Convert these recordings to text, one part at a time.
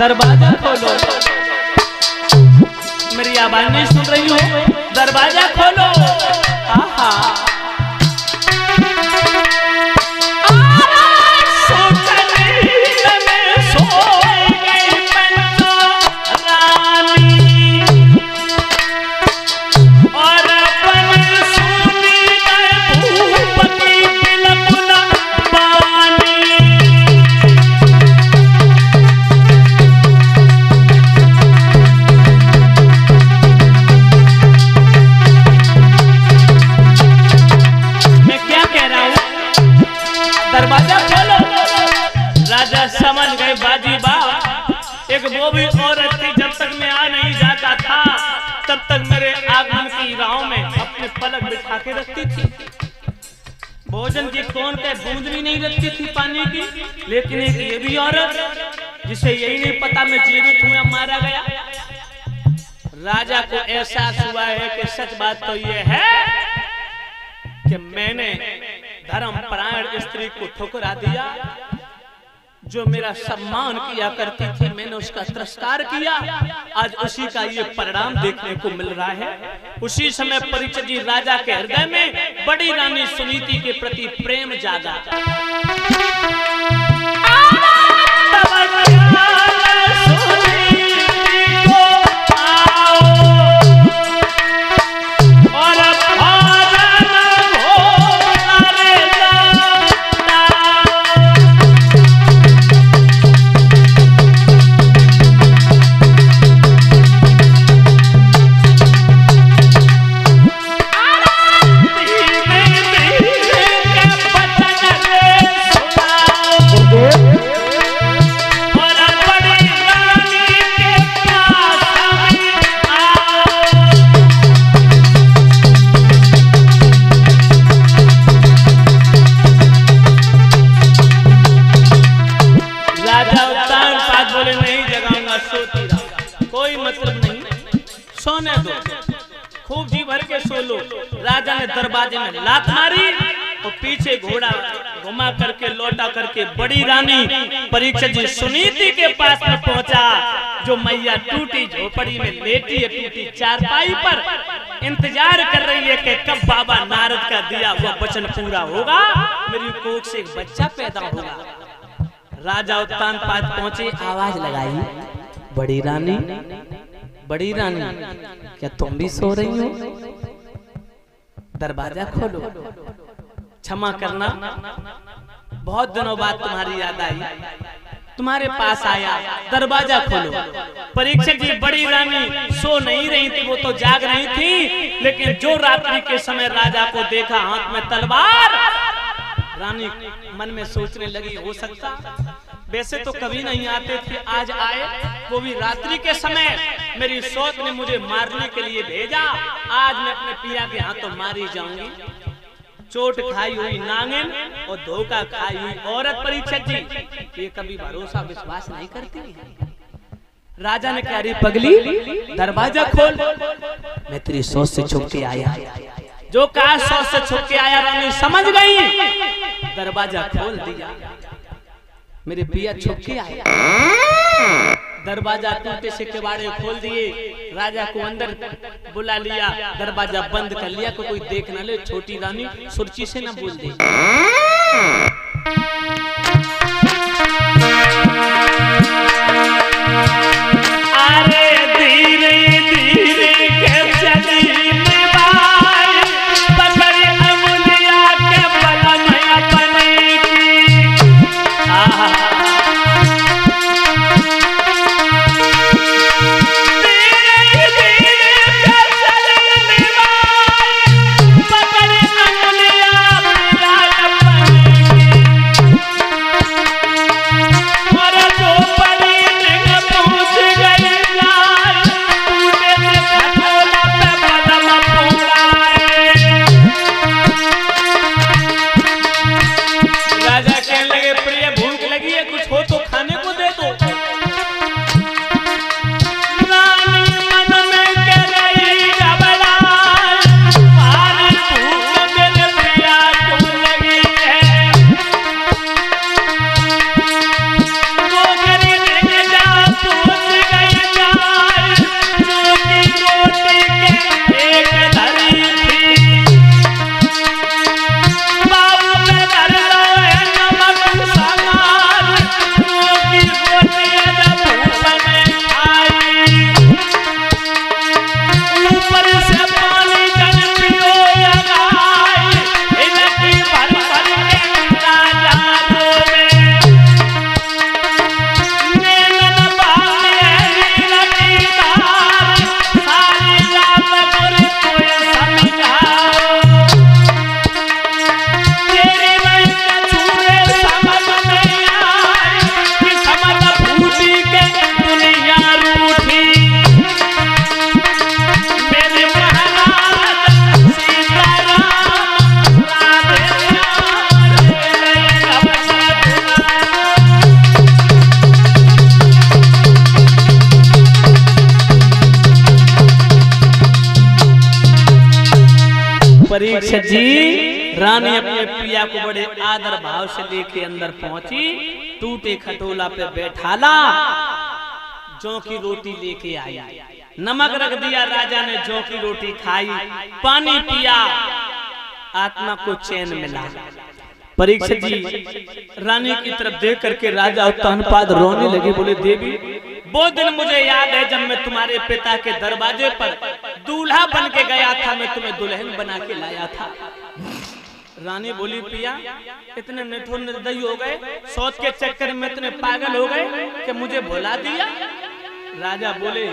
दरवाजा खोलो। मेरी आवाज नहीं सुन रही हो? दरवाजा खोलो। आहा दरवाजा खोलो। राजा समझ गए बाजी बा, एक वो भी औरत थी, जब तक मैं आ नहीं जाता था तब तक मेरे आगमन की राहों में अपने पलक बिछा के रखती थी। भोजन की कौन के बूंद भी नहीं रखती थी पानी की। लेकिन एक ये भी औरत जिसे यही नहीं पता मैं जीवित हूं या मारा गया। राजा को एहसास हुआ है कि सच बात तो ये है कि मैंने धर्मपरायण स्त्री को ठुकरा दिया। जो मेरा सम्मान किया करती थी मैंने उसका तिरस्कार किया। आज उसी का ये परिणाम देखने को मिल रहा है। उसी समय परीक्षित जी राजा के हृदय में बड़ी रानी सुनीति के प्रति प्रेम जागा। कोई मतलब नहीं, सोने दो, खूब जी भर के सो लो। राजा ने दरवाजे में लात मारी और पीछे घोड़ा घुमा करके लौटा करके बड़ी रानी परीक्षित जी सुनीति के पास में पहुंचा, जो मैया टूटी झोपड़ी में लेटी है, टूटी चारपाई पर इंतजार कर रही है कि कब बाबा नारद का दिया हुआ वचन पूरा होगा, मेरी कोख से एक बच्चा पैदा होगा। राजा उत्तान पाद पहुंचे, आवाज लगाई, बड़ी रानी क्या तुम भी सो रही हो? दरवाजा खोलो। क्षमा करना, बहुत दिनों बाद तुम्हारी याद आई, तुम्हारे पास आया, दरवाजा खोलो। परीक्षित जी बड़ी रानी सो नहीं रही थी, वो तो जाग रही थी। लेकिन जो रात्रि के समय राजा को देखा हाथ में तलवार, रानी मन में सोचने लगी हो सकता, वैसे तो कभी नहीं आते थे, आज आए, वो भी रात्रि के समय। मेरी सौत ने मुझे मारने के लिए भेजा, आज मैं अपने पिया के हाथों मारी जाऊंगी। चोट खाई हुई नागिन और धोखा खाई हुई औरत परीक्षित जी, ये कभी भरोसा विश्वास नहीं करती है। राजा ने कहा, रे पगली दरवाजा खोल, मैं तेरी सोच से छुप के आया। जो कहा सोच से छुप के आया, रानी समझ गई, दरवाजा खोल दिया। मेरे पिया छुप के आया, दरवाजा टूटे से केवाड़े खोल दिए, राजा को अंदर बुला लिया, दरवाजा बंद कर लिया को कोई देख न ले, छोटी रानी सुरची से न बोल दे। अरे धीरे धीरे के चली निभाई, पकड़ अंगुलिया के बल में अपने की। परीक्षित जी, रानी अपने पिया को बड़े आदर भाव से लेके अंदर पहुंची, टूटे खटोला पे बैठाला, जौ की रोटी लेके आई, नमक रख दिया, राजा ने जौ की रोटी खाई, पानी पिया, आत्मा को चैन मिला। परीक्षित जी रानी की तरफ देख करके राजा उत्तानपाद रोने लगे, बोले देवी वो दिन मुझे याद है जब मैं तुम्हारे पिता के दरवाजे पर दूल्हा बन के गया था, मैं तुम्हें दुल्हन बना के लाया था। रानी बोली पिया इतने निठुर निर्दयी हो गए, सोच के चक्कर में इतने पागल हो गए कि मुझे भुला दिया। राजा बोले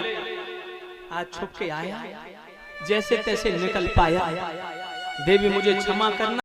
आज छुप के आया, जैसे तैसे निकल पाया, देवी मुझे क्षमा करना।